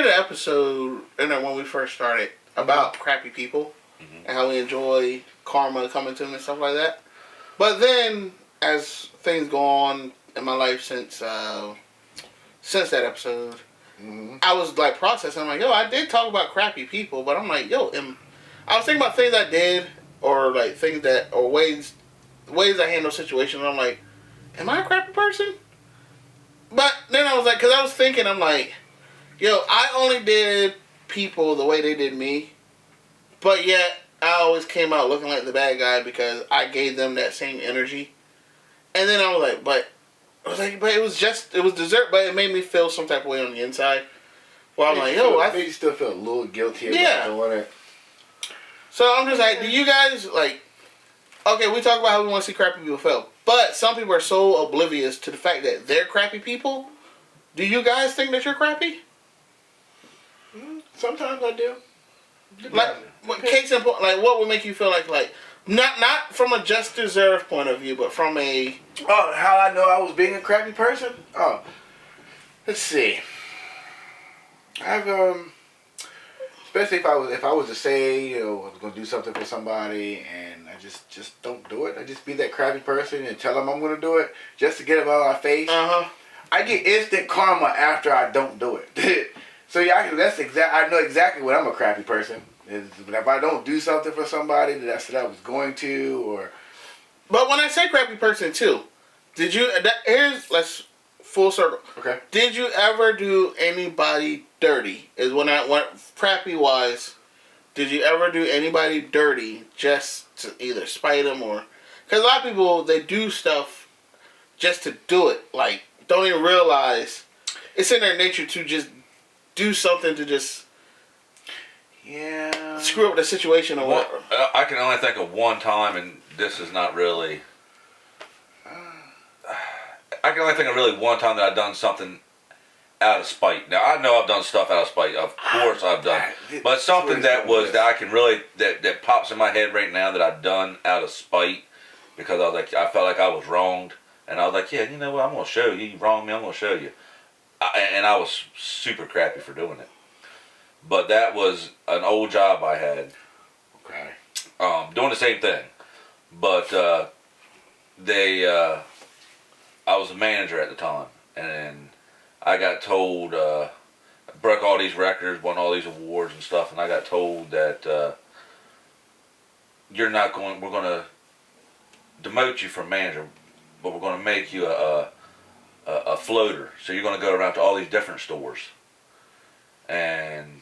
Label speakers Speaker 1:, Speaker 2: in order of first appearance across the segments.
Speaker 1: did an episode when we first started about crappy people and how we enjoy karma coming to them and stuff like that. But then, as things go on in my life since that episode, I was like processing. I'm like, yo, I did talk about crappy people, but I'm like, yo, I was thinking about things I did or like things that or ways I handle situations. And I'm like, am I a crappy person? But then I was like, because I was thinking, I'm like, yo, I only did people the way they did me, but yet I always came out looking like the bad guy because I gave them that same energy. And then I was like, but it was dessert, but it made me feel some type of way on the inside. Well, I'm like, yo, I
Speaker 2: made you still feel a little guilty about doing it.
Speaker 1: So I'm just like, do you guys like? Okay, we talk about how we want to see crappy people fail, but some people are so oblivious to the fact that they're crappy people. Do you guys think that you're crappy?
Speaker 2: Sometimes I do.
Speaker 1: Like, case in point, like, what would make you feel like not from a just deserved point of view, but from a
Speaker 2: how I know I was being a crappy person? Oh, let's see. I've especially if I was to say, I was gonna do something for somebody and I just don't do it. I just be that crappy person and tell them I'm gonna do it just to get them out of my face. I get instant karma after I don't do it. So yeah, I know exactly when I'm a crappy person. Is if I don't do something for somebody that I said I was going to, or.
Speaker 1: But when I say crappy person too, let's full circle.
Speaker 2: Okay.
Speaker 1: Did you ever do anybody dirty? Is when I went crappy wise. Did you ever do anybody dirty just to either spite them or? Because a lot of people, they do stuff just to do it. Like, don't even realize it's in their nature to just do something to just screw up the situation or whatever.
Speaker 3: I can only think of one time, and this is not really. I can only think of really one time that I've done something out of spite. Now I know I've done stuff out of spite. Of course I've done, but something that I can really that pops in my head right now that I've done out of spite because I felt like I was wronged, and I was like, yeah, you know what, I'm gonna show you. You wronged me, I'm gonna show you. And I was super crappy for doing it. But that was an old job I had.
Speaker 2: Okay.
Speaker 3: Doing the same thing, but I was a manager at the time, and I got told, broke all these records, won all these awards and stuff, and I got told that we're going to demote you from manager, but we're going to make you a floater. So you're going to go around to all these different stores, and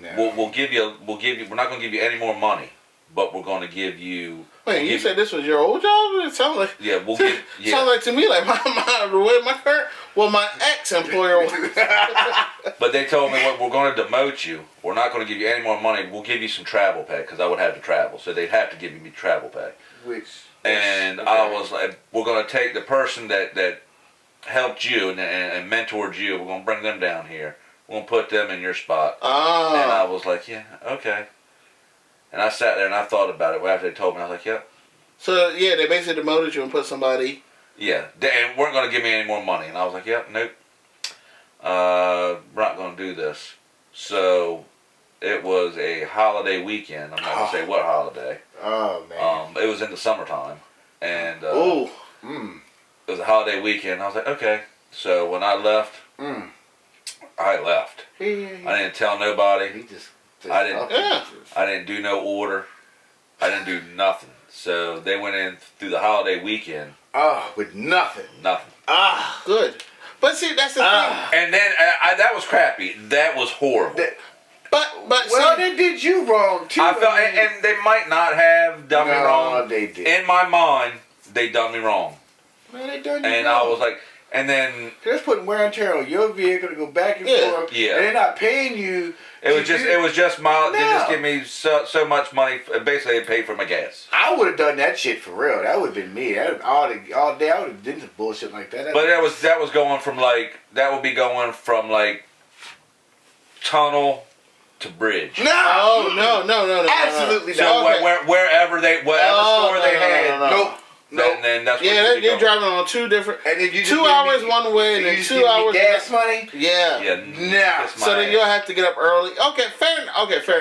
Speaker 3: we'll give you. We're not going to give you any more money, but we're going to give you.
Speaker 1: Wait, you said this was your old job? It sounds like
Speaker 3: we'll give. Yeah.
Speaker 1: Sounds like to me like my ex-employer was.
Speaker 3: But they told me, we're going to demote you. We're not going to give you any more money. We'll give you some travel pay because I would have to travel, so they'd have to give me travel pay. I was like, we're going to take the person that helped you and mentored you. We're going to bring them down here. We're going to put them in your spot.
Speaker 1: Oh.
Speaker 3: And I was like, yeah, okay. And I sat there and I thought about it. After they told me, I was like, yep.
Speaker 1: So, yeah, they basically demoted you and put somebody...
Speaker 3: Yeah, they weren't going to give me any more money. And I was like, yep, nope. We're not going to do this. So, it was a holiday weekend. I'm not going to say what holiday.
Speaker 2: Oh, man.
Speaker 3: It was in the summertime. And
Speaker 1: it
Speaker 3: was a holiday weekend. I was like, okay. So, when I left, I left. I didn't tell nobody. I didn't do no order. I didn't do nothing. So they went in through the holiday weekend.
Speaker 2: With nothing.
Speaker 3: Nothing.
Speaker 1: Good. But see, that's the thing.
Speaker 3: And then that was crappy. That was horrible.
Speaker 2: They did you wrong too.
Speaker 3: I felt, and they might not have done me wrong.
Speaker 2: No, they did.
Speaker 3: In my mind, they done me wrong.
Speaker 2: Man, they done you
Speaker 3: and
Speaker 2: wrong.
Speaker 3: I was like, and then
Speaker 2: they're just putting wear and tear on your vehicle to go back and forth.
Speaker 3: Yeah.
Speaker 2: And they're not paying you.
Speaker 3: It was just mild. No. They just give me so much money. Basically, it paid for my gas.
Speaker 2: I would have done that shit for real. That would have been me. All day I would have done some bullshit like that.
Speaker 3: But that was going from that would be going from tunnel to bridge.
Speaker 2: No.
Speaker 1: No.
Speaker 2: Absolutely
Speaker 3: so
Speaker 2: not.
Speaker 3: wherever store they had.
Speaker 2: Nope.
Speaker 3: And then then that's
Speaker 1: you're driving on 2 different.
Speaker 2: And then you
Speaker 1: 2 hours one way and then 2 hours
Speaker 2: gas money.
Speaker 1: Yeah.
Speaker 2: Nah.
Speaker 1: So then you'll have to get up early. Okay, fair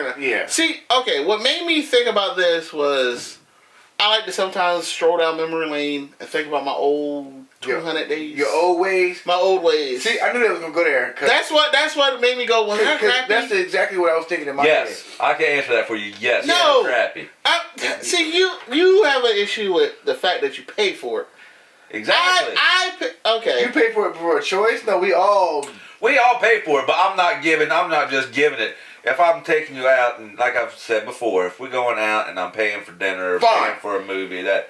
Speaker 1: enough.
Speaker 2: Yeah.
Speaker 1: See, okay, what made me think about this was I like to sometimes stroll down memory lane and think about my old 200 days.
Speaker 2: Your old ways.
Speaker 1: My old ways.
Speaker 2: See, I knew they was gonna go there.
Speaker 1: That's what made me go. Was that crappy?
Speaker 2: That's exactly what I was thinking in my head.
Speaker 3: Yes, I can answer that for you. Yes,
Speaker 1: No.
Speaker 3: crappy.
Speaker 1: See, you have an issue with the fact that you pay for it.
Speaker 3: Exactly.
Speaker 1: Okay.
Speaker 2: You pay for it for a choice? No, we all
Speaker 3: pay for it, but I'm not just giving it. If I'm taking you out, and like I've said before, if we're going out and I'm paying for dinner or paying for a movie, I'm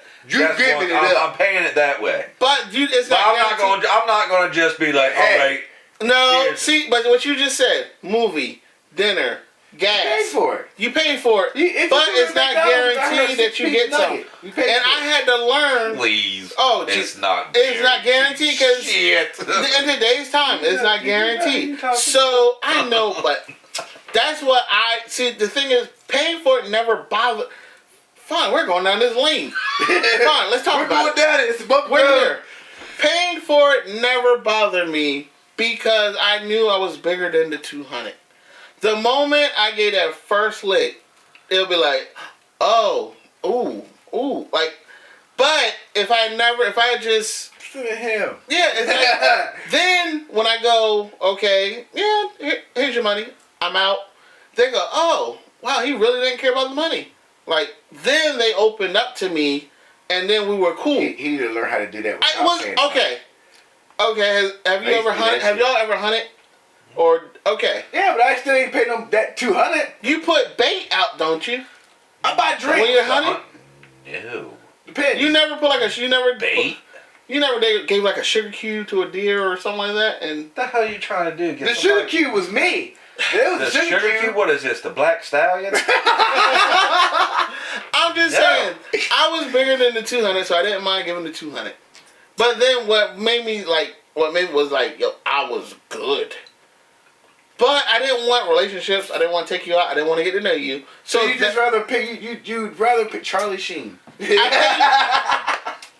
Speaker 3: paying it that way.
Speaker 1: But it's not.
Speaker 3: I'm not going to just be like, all right.
Speaker 1: No, see, but what you just said, movie, dinner, gas.
Speaker 2: You pay for it.
Speaker 1: You pay for it, but it's not guaranteed that you get something. And I had to learn.
Speaker 3: Please.
Speaker 1: Oh,
Speaker 3: it's not.
Speaker 1: It's not guaranteed because in today's time, it's not guaranteed. So I know, but that's what I see. The thing is, paying for it never bothered. Fine, we're going down this lane. Fine, let's talk about it.
Speaker 2: We're going down it. It's above
Speaker 1: we're here. Paying for it never bothered me because I knew I was bigger than the 200. The moment I get that first lick, it'll be like, oh, ooh, like. But if I just
Speaker 2: him.
Speaker 1: Yeah, it's like, then when I go, okay, yeah, here's your money, I'm out. They go, oh, wow, he really didn't care about the money. Like, then they opened up to me, and then we were cool.
Speaker 2: He needed to learn how to do that.
Speaker 1: Okay. Have you ever hunted? Have y'all ever hunted? Or
Speaker 2: Yeah, but I still ain't paying them that 200.
Speaker 1: You put bait out, don't you?
Speaker 2: I buy drinks
Speaker 1: when you're hunting.
Speaker 3: Ew.
Speaker 2: Depends.
Speaker 1: You never put
Speaker 3: bait.
Speaker 1: You never gave like a sugar cube to a deer or something like that, and
Speaker 3: What the hell are you trying to do?
Speaker 2: The sugar cube was me.
Speaker 3: The sugar cube. What is this? The Black Stallion?
Speaker 1: I'm just saying, I was bigger than the 200, so I didn't mind giving the 200. But then what made me was like, yo, I was good. But I didn't want relationships. I didn't want to take you out. I didn't want to get to know you. So
Speaker 2: you just rather pick you'd rather pick Charlie Sheen.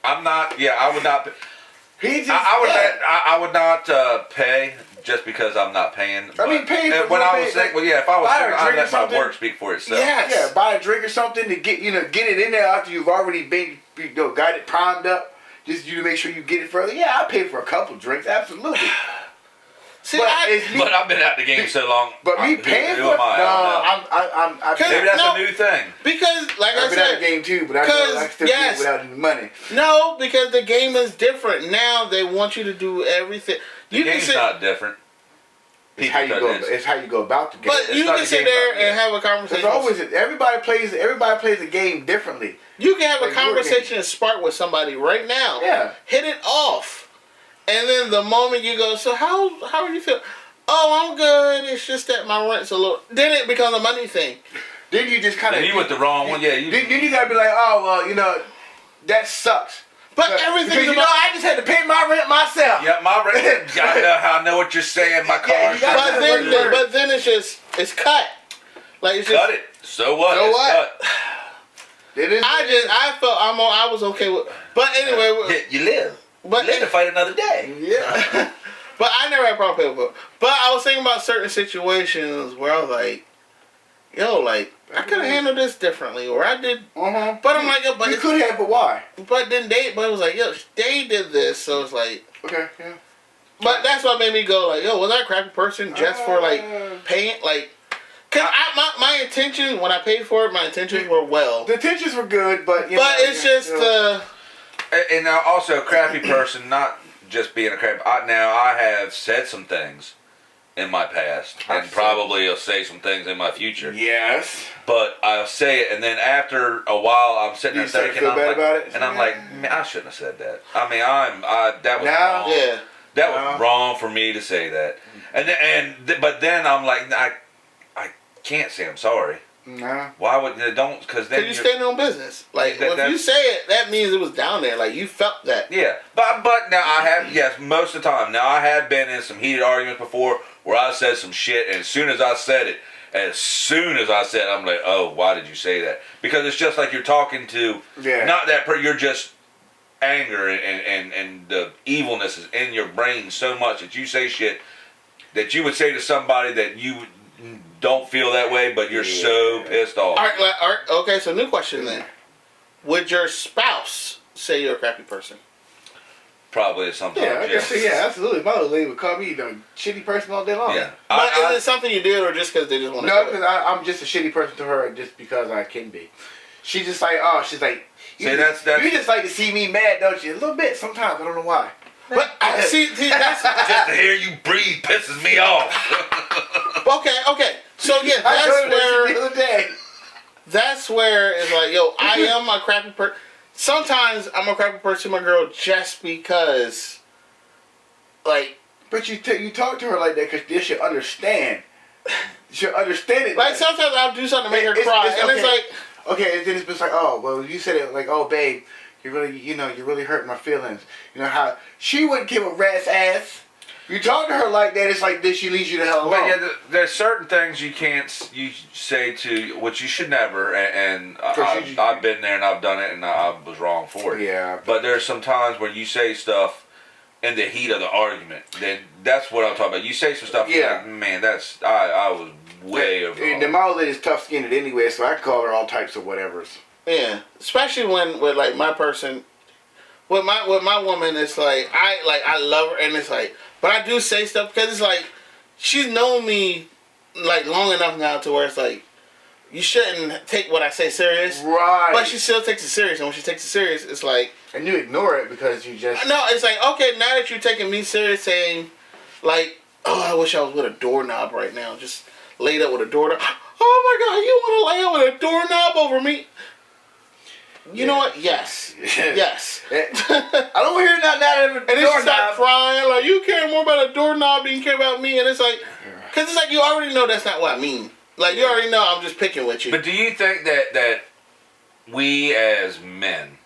Speaker 3: I'm not. Yeah, I would not. I would not pay just because I'm not paying.
Speaker 2: I mean, paying for
Speaker 3: when I was sick. Well, yeah, if I was sick, I'd let my work speak for itself.
Speaker 1: Yes.
Speaker 2: Yeah, buy a drink or something to get it in there after you've already been got it primed up. Just you to make sure you get it further. Yeah, I pay for a couple drinks, absolutely.
Speaker 1: See,
Speaker 3: but I've been out the game so long.
Speaker 2: But me paying for it? No,
Speaker 3: maybe that's a new thing.
Speaker 1: Because, like I said,
Speaker 2: I've been out the game too, but I still get it without any money.
Speaker 1: No, because the game is different. Now they want you to do everything.
Speaker 3: The game's not different.
Speaker 2: It's how you go about the game.
Speaker 1: But you can sit there and have a conversation.
Speaker 2: There's always everybody plays the game differently.
Speaker 1: You can have a conversation and spark with somebody right now.
Speaker 2: Yeah.
Speaker 1: Hit it off. And then the moment you go, so how are you feel? Oh, I'm good. It's just that my rent's a little. Then it becomes a money thing.
Speaker 2: Then you just kind of.
Speaker 3: You went the wrong one, yeah.
Speaker 2: Then you gotta be like, oh well, that sucks.
Speaker 1: But everything.
Speaker 2: Because I just had to pay my rent myself.
Speaker 3: Yeah, my rent. I know what you're saying. My car.
Speaker 1: But then it's cut. Like it's
Speaker 3: cut it. So what?
Speaker 1: So what?
Speaker 3: Cut.
Speaker 1: I was okay with. But anyway,
Speaker 3: you live.
Speaker 1: But
Speaker 3: live to fight another day.
Speaker 2: Yeah.
Speaker 1: But I never had a problem paying for it. But I was thinking about certain situations where I was like, yo, like, I could have handled this differently, or I did.
Speaker 2: Uh-huh.
Speaker 1: But I'm like, yo, but
Speaker 2: you could have, but why?
Speaker 1: But then but it was like, yo, they did this, so it's like,
Speaker 2: okay, yeah.
Speaker 1: But that's what made me go like, yo, was I a crappy person just for like paying, like, cause my intention when I paid for it, my intentions were well.
Speaker 2: The intentions were good, but
Speaker 1: it's just.
Speaker 3: And now also a crappy person, not just being a crappy. I have said some things in my past, and probably will say some things in my future.
Speaker 2: Yes.
Speaker 3: But I'll say it, and then after a while, I'm sitting there thinking, I'm like, man, I shouldn't have said that. I mean, that was wrong.
Speaker 1: Yeah.
Speaker 3: That was wrong for me to say that. But then I'm like, I can't say I'm sorry.
Speaker 2: Nah.
Speaker 3: Why would don't? Because then
Speaker 1: you stand on business. Like if you say it, that means it was down there. Like you felt that.
Speaker 3: Yeah, but now I have most of the time. Now I have been in some heated arguments before where I said some shit, and as soon as I said it, I'm like, oh, why did you say that? Because it's just like you're talking to not that person. You're just anger and the evilness is in your brain so much that you say shit that you would say to somebody that you don't feel that way, but you're so pissed off.
Speaker 1: All right, okay, so new question then. Would your spouse say you're a crappy person?
Speaker 3: Probably sometimes.
Speaker 2: Yeah, I guess, yeah, absolutely. My old lady would call me the shitty person all day long.
Speaker 3: Yeah.
Speaker 1: But is it something you did, or just because they just want to?
Speaker 2: No, because I'm just a shitty person to her, just because I can be. She's just like, oh, she's like, you just like to see me mad, don't you? A little bit sometimes. I don't know why.
Speaker 1: But I see that's
Speaker 3: just to hear you breathe pisses me off.
Speaker 1: Okay. So yeah, that's where it's like, yo, I am a crappy person. Sometimes I'm a crappy person to my girl just because, like.
Speaker 2: But you talk to her like that because she'll understand. She'll understand it.
Speaker 1: Like sometimes I'll do something to make her cry, and it's like.
Speaker 2: Okay, and then it's just like, oh, well, you said it like, oh, babe, you really hurt my feelings. You know how she wouldn't give a rat's ass. You talk to her like that, it's like this. She leaves you the hell alone.
Speaker 3: But yeah, there's certain things you say to, which you should never, and I've been there and I've done it and I was wrong for it.
Speaker 2: Yeah.
Speaker 3: But there's some times where you say stuff in the heat of the argument. Then that's what I'm talking about. You say some stuff. Yeah. Like, man, I was way over.
Speaker 2: The my old lady's tough skinned anyway, so I call her all types of whatevers.
Speaker 1: Yeah, especially when with like my person, with my woman, it's like I love her, and it's like, but I do say stuff because it's like she's known me like long enough now to where it's like you shouldn't take what I say serious,
Speaker 2: right?
Speaker 1: But she still takes it serious, and when she takes it serious, it's like,
Speaker 2: and you ignore it because you just
Speaker 1: no. It's like, okay, now that you're taking me serious, saying like, oh, I wish I was with a doorknob right now, just laid up with a doorknob. Oh my God, you want to lay up with a doorknob over me? You know what? Yes. Yes.
Speaker 2: I don't hear nothing out of a doorknob.
Speaker 1: And then she start crying, like, you care more about a doorknob than you care about me. And it's like, because it's like, you already know that's not what I mean. Like, you already know I'm just picking with you.
Speaker 3: But do you think that we as men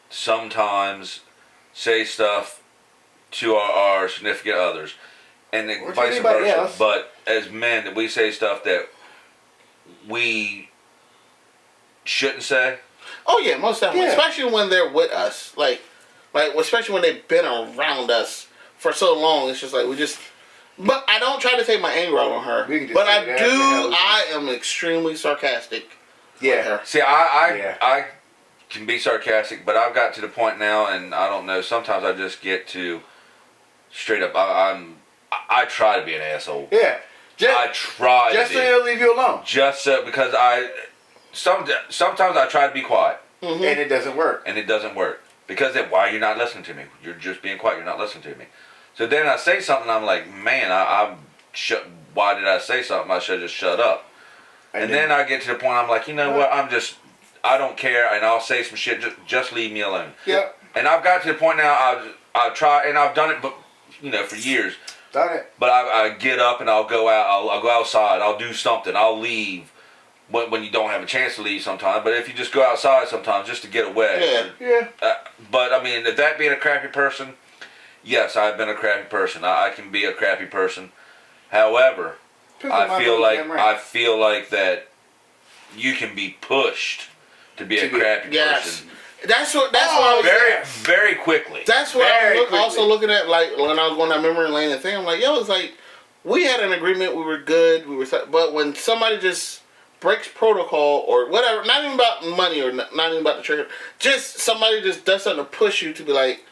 Speaker 3: sometimes say stuff to our significant others, and vice versa, else. But as men, that we say stuff that we shouldn't say?
Speaker 1: Oh yeah, most definitely. Yeah. Especially when they're with us, like especially when they've been around us for so long. It's just like we just. But I don't try to take my anger out on her. But I am extremely sarcastic.
Speaker 2: Yeah.
Speaker 1: With her.
Speaker 3: See, I can be sarcastic, but I've got to the point now, and I don't know. Sometimes I just get to straight up. I try to be an asshole.
Speaker 2: Yeah.
Speaker 3: I try.
Speaker 2: Just so they'll leave you alone.
Speaker 3: Just so because sometimes I try to be quiet.
Speaker 2: Mm-hmm. And it doesn't work.
Speaker 3: Because then why are you not listening to me? You're just being quiet. You're not listening to me. So then I say something. I'm like, man, why did I say something? I should have just shut up. And then I get to the point. I'm like, you know what? I don't care, and I'll say some shit. Just leave me alone.
Speaker 2: Yep.
Speaker 3: And I've got to the point now. I try, and I've done it, but for years.
Speaker 2: Done it.
Speaker 3: But I get up and I'll go out. I'll go outside. I'll do something. I'll leave. When you don't have a chance to leave sometimes, but if you just go outside sometimes just to get away.
Speaker 2: Yeah.
Speaker 3: But I mean, if that being a crappy person, yes, I've been a crappy person. I can be a crappy person. However, I feel like that you can be pushed to be a crappy person.
Speaker 1: That's what I was
Speaker 3: very quickly.
Speaker 1: That's what I was also looking at, like when I was going down memory lane and thing. I'm like, yo, it's like we had an agreement. We were good. But when somebody just breaks protocol or whatever, not even about money or not even about the trigger, just somebody just does something to push you to be like,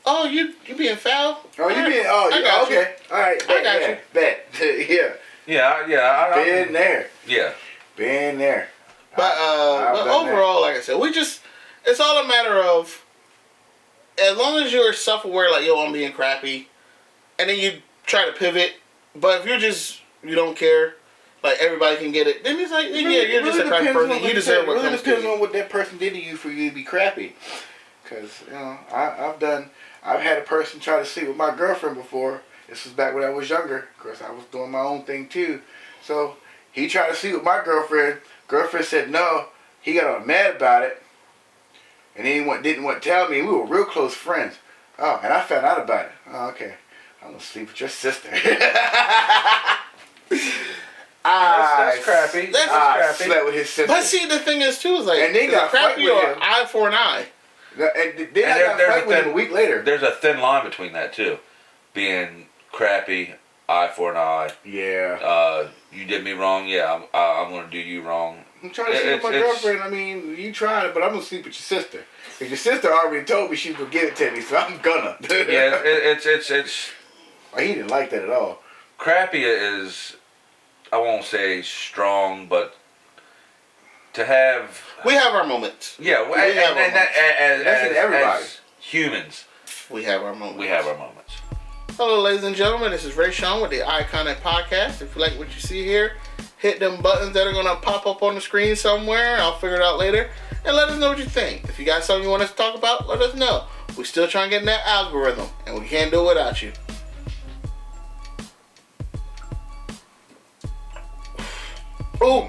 Speaker 1: oh, you being foul?
Speaker 2: Oh, you being, okay. All right.
Speaker 1: I got you.
Speaker 2: Bet.
Speaker 3: Yeah.
Speaker 2: Been there.
Speaker 3: Yeah.
Speaker 2: Been there.
Speaker 1: But overall, like I said, it's all a matter of, as long as you're self-aware, like, yo, I'm being crappy, and then you try to pivot, but if you don't care, like everybody can get it, then it's like, you're just a crappy person. You deserve what comes to you.
Speaker 2: It depends on what that person did to you for you to be crappy. Because, I've had a person try to sleep with my girlfriend before. This was back when I was younger. Of course, I was doing my own thing too. So, he tried to sleep with my girlfriend. Girlfriend said no. He got all mad about it. And he didn't want to tell me. We were real close friends. Oh, and I found out about it. Oh, okay. I'm going to sleep with your sister.
Speaker 3: That's crappy.
Speaker 1: That's crappy.
Speaker 2: Slept with his sister.
Speaker 1: But see, the thing is too, is like,
Speaker 2: and they got
Speaker 1: crappy
Speaker 2: with
Speaker 1: or
Speaker 2: him.
Speaker 1: eye for an eye.
Speaker 2: And then I got fight with him a week later.
Speaker 3: There's a thin line between that too, being crappy, eye for an eye.
Speaker 2: Yeah.
Speaker 3: You did me wrong. Yeah, I'm gonna do you wrong.
Speaker 2: I'm trying to sleep with my girlfriend. I mean, you trying it, but I'm gonna sleep with your sister. Because your sister already told me she was gonna give it to me, so I'm gonna.
Speaker 3: Yeah, it's.
Speaker 2: Well, he didn't like that at all.
Speaker 3: Crappy is, I won't say strong, but to have.
Speaker 1: We have our moments.
Speaker 3: Yeah, as humans,
Speaker 1: we have our moments.
Speaker 3: We have our moments.
Speaker 1: Hello, ladies and gentlemen. This is Ray Sean with the Iconic Podcast. If you like what you see here, hit them buttons that are going to pop up on the screen somewhere. I'll figure it out later. And let us know what you think. If you got something you want us to talk about, let us know. We're still trying to get in that algorithm, and we can't do it without you. Ooh.